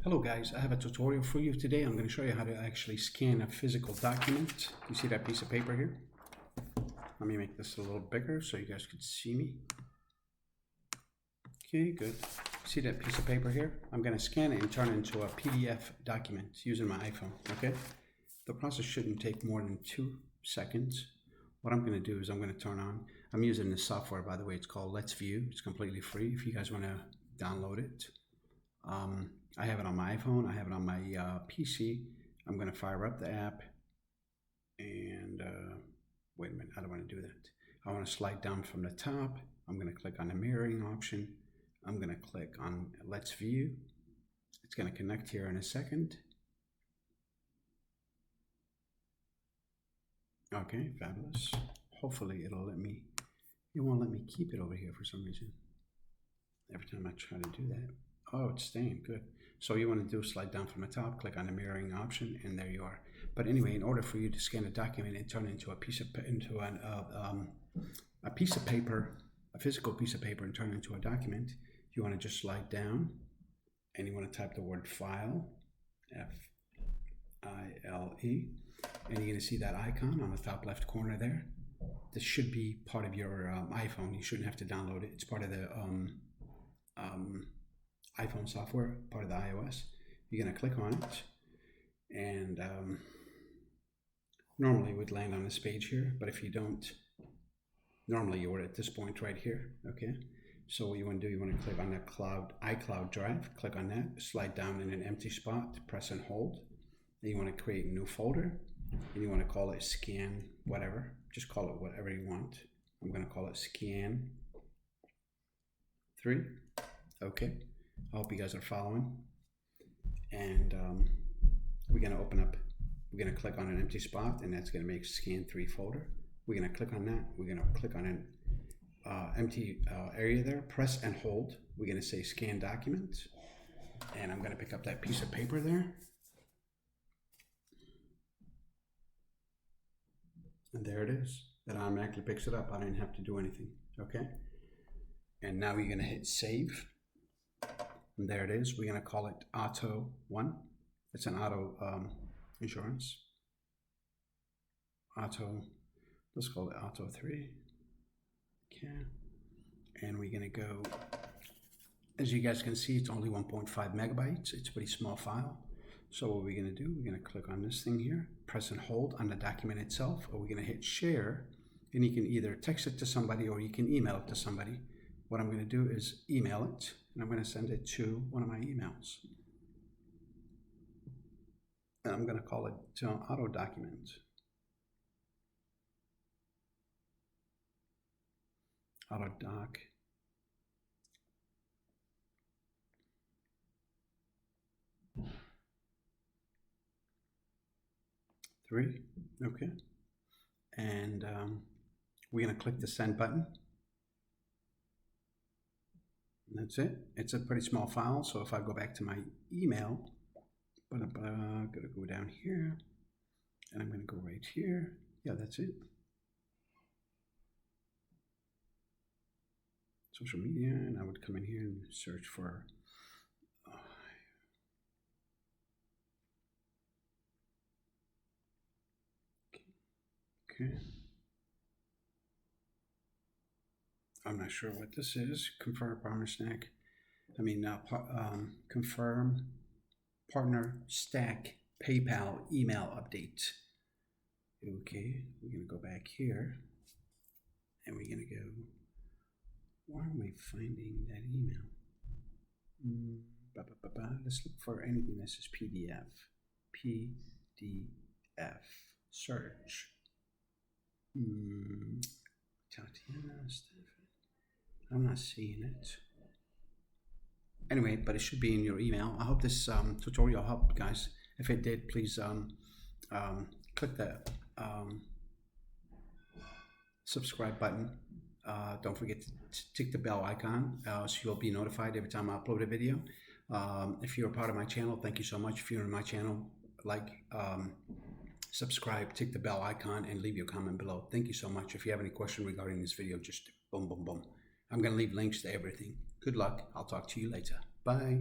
Hello guys, I have a tutorial for you today. I'm going to show you how to actually scan a physical document. You see that piece of paper here? Let me make this a little bigger so you guys can see me. Okay, good. See that piece of paper here? I'm going to scan it and turn it into a PDF document using my iPhone, okay? The process shouldn't take more than 2 seconds. What I'm going to do is I'm going to turn on, I'm using this software, by the way, it's called Let's View. It's completely free if you guys want to download it. I have it on my iPhone, I have it on my PC. I'm going to fire up the app and wait a minute, I don't want to do that. I want to slide down from the top. I'm going to click on the mirroring option. I'm going to click on Let's View. It's going to connect here in a second. Okay, fabulous. Hopefully it won't let me keep it over here for some reason. Every time I try to do that. Oh, it's staying, good. So you want to do slide down from the top, click on the mirroring option, and there you are. But anyway, in order for you to scan a document and turn it into a piece of paper, a physical piece of paper, and turn it into a document, you want to just slide down, and you want to type the word file, F-I-L-E, and you're going to see that icon on the top left corner there. This should be part of your iPhone. You shouldn't have to download it. It's part of the iPhone software, part of the iOS. You're going to click on it, and normally it would land on this page here, but if you don't, normally you were at this point right here, okay? So what you want to do, you want to click on that iCloud drive, click on that, slide down in an empty spot, press and hold. Then you want to create a new folder, and you want to call it scan whatever, just call it whatever you want. I'm going to call it scan 3, okay? I hope you guys are following. And we're going to click on an empty spot, and that's going to make scan 3 folder. We're going to click on that. We're going to click on an empty area there, press and hold. We're going to say scan document, and I'm going to pick up that piece of paper there. And there it is. That automatically picks it up. I didn't have to do anything, okay? And now you're going to hit save. And there it is. We're going to call it Auto 1. It's an auto insurance. Let's call it Auto 3. Okay. And we're going to go, as you guys can see, it's only 1.5 megabytes. It's a pretty small file. So what we're going to do, we're going to click on this thing here, press and hold on the document itself, or we're going to hit share, and you can either text it to somebody or you can email it to somebody. What I'm going to do is email it, and I'm going to send it to one of my emails. And I'm going to call it auto document. Auto doc. Three, okay. And we're going to click the send button. That's it. It's a pretty small file, so if I go back to my email, I'm going to go down here, and I'm going to go right here. Yeah, that's it. Social media, and I would come in here and search for okay. I'm not sure what this is. Confirm partner stack. Confirm partner stack PayPal email update. Okay, we're gonna go back here, and we're gonna go. Why am I finding that email? Let's look for anything that says PDF. PDF. Search. Tatiana Stefan. I'm not seeing it. Anyway, but it should be in your email. I hope this tutorial helped, guys. If it did, please click the subscribe button. Don't forget to tick the bell icon so you'll be notified every time I upload a video. If you're a part of my channel, thank you so much. If you're in my channel, subscribe, tick the bell icon, and leave your comment below. Thank you so much. If you have any question regarding this video, just boom, boom, boom. I'm going to leave links to everything. Good luck. I'll talk to you later. Bye.